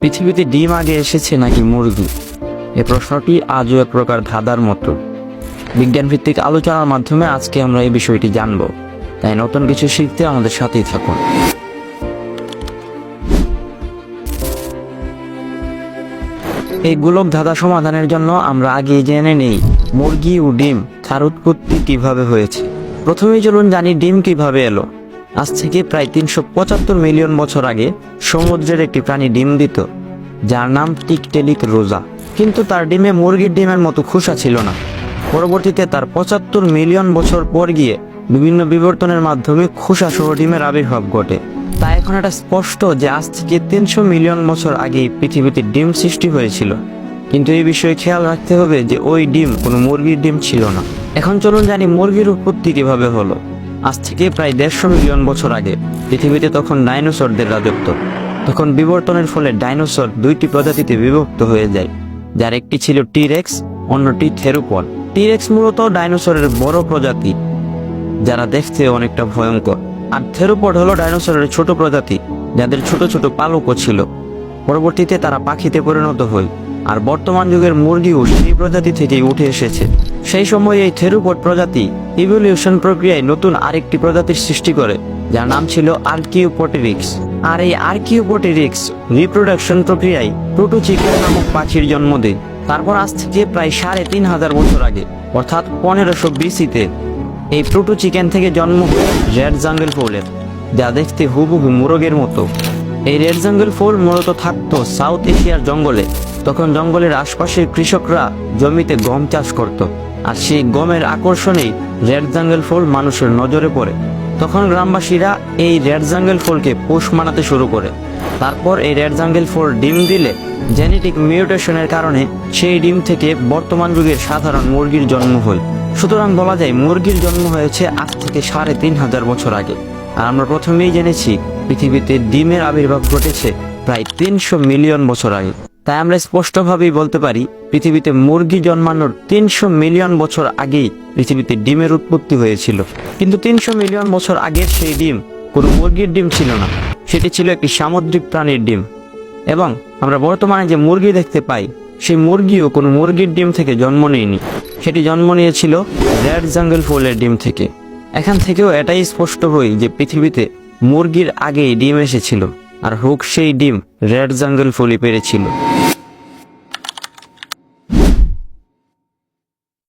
পৃথিবীতে ডিম আগে এসেছে নাকি মুরগি? এই প্রশ্নটি আজও এক প্রকার ধাঁধার মতো। বিজ্ঞান ভিত্তিক আলোচনার মাধ্যমে আজকে আমরা এই বিষয়টি জানব। তাই নতুন কিছু শিখতে আমাদের সাথেই থাকুন। এই গোলক ধাঁধা সমাধানের জন্য আমরা আগে জেনে নেই মুরগি ও ডিম তার উৎপত্তি কিভাবে হয়েছে। প্রথমেই চলুন জানি ডিম কিভাবে এলো। আজ থেকে প্রায় 375 মিলিয়ন বছর আগে সমুদ্রের একটি প্রাণী ডিম দিত, যার নাম টিকটেলিক রোজা। কিন্তু তার ডিমে মুরগির ডিমের মতো খোসা ছিল না। পরবর্তীতে তার 75 মিলিয়ন বছর পর গিয়ে বিভিন্ন বিবর্তনের মাধ্যমে খোসা সহ ডিমের আবির্ভাব ঘটে। তাই এখন এটা স্পষ্ট যে আজ থেকে 300 মিলিয়ন বছর আগেই পৃথিবীতে ডিম সৃষ্টি হয়েছিল। কিন্তু এই বিষয়ে খেয়াল রাখতে হবে যে ওই ডিম কোনো মুরগির ডিম ছিল না। এখন চলুন জানি মুরগির উৎপত্তি কিভাবে হলো। আজ থেকে প্রায় 150 মিলিয়ন বছর আগে পৃথিবীতে তখন ডাইনোসরদের রাজত্ব। তখন বিবর্তনের ফলে ডাইনোসর দুইটি প্রজাতিতে বিভক্ত হয়ে যায়, যার একটি ছিল টিরেক্স, অন্যটি থেরোপড। টিরেক্স মূলত ডাইনোসরের বড় প্রজাতি, যারা দেখতে অনেকটা ভয়ঙ্কর, আর থেরোপড হলো ডাইনোসরের ছোট প্রজাতি, যাদের ছোট ছোট পালকও ছিল। পরবর্তীতে তারা পাখিতে পরিণত হয়, আর বর্তমান যুগের মুরগিও সেই প্রজাতি থেকেই উঠে এসেছে। সেই সময় এই থেরোপড প্রজাতি ইভলিউশন প্রক্রিয়ায় নতুন আরেকটি প্রজাতির সৃষ্টি করে, যার নাম ছিল আর্কিওপটেরিক্স। আর এই আর্কিওপটেরিক্স রিপ্রোডাকশন প্রক্রিয়ায় প্রোটোচিকেন নামক পাখির জন্ম দেয়। তারপর আজ থেকে প্রায় 3500 বছর আগে, অর্থাৎ 1500 BC-তে এই প্রোটোচিকেন থেকে জন্ম হয় রেড জাঙ্গল ফোলের, যা দেখতে হুবহু মোরগের মতো। এই রেড জাঙ্গল ফোল মূলত থাকতো সাউথ এশিয়ার জঙ্গলে। তখন জঙ্গলের আশপাশের কৃষকরা জমিতে গম চাষ করত, আর সেই গমের আকর্ষণেই রেড জাঙ্গল ফোল মানুষের নজরে পড়ে। তখন গ্রামবাসীরা এই রেড জাঙ্গল ফোলকে পোষ মানাতে শুরু করে। তারপর এই রেড জাঙ্গল ফোল ডিম দিলে জেনেটিক মিউটেশনের কারণে সেই ডিম থেকে বর্তমান যুগের সাধারণ মুরগির জন্ম হয়। সুতরাং বলা যায় মুরগির জন্ম হয়েছে আজ থেকে 3500 বছর আগে। আর আমরা প্রথমেই জেনেছি পৃথিবীতে ডিমের আবির্ভাব ঘটেছে প্রায় 300 মিলিয়ন বছর আগে। তাই আমরা স্পষ্টভাবেই বলতে পারি পৃথিবীতে মুরগি জন্মানোর 300 মিলিয়ন বছর আগেই পৃথিবীতে ডিমের উৎপত্তি হয়েছিল। কিন্তু 300 মিলিয়ন বছর আগের সেই ডিম কোনো মুরগির ডিম ছিল না, সেটি ছিল একটি সামুদ্রিক প্রাণীর ডিম। এবং আমরা বর্তমানে যে মুরগি দেখতে পাই, সেই মুরগিও কোনো মুরগির ডিম থেকে জন্ম নেয়নি, সেটি জন্ম নিয়েছিল রেড জাঙ্গল ফোলের ডিম থেকে। এখান থেকেও এটাই স্পষ্ট হয় যে পৃথিবীতে মুরগির আগেই ডিম এসেছিল, আর হোক সেই ডিম রেড জাঙ্গল ফলই পেরেছিল।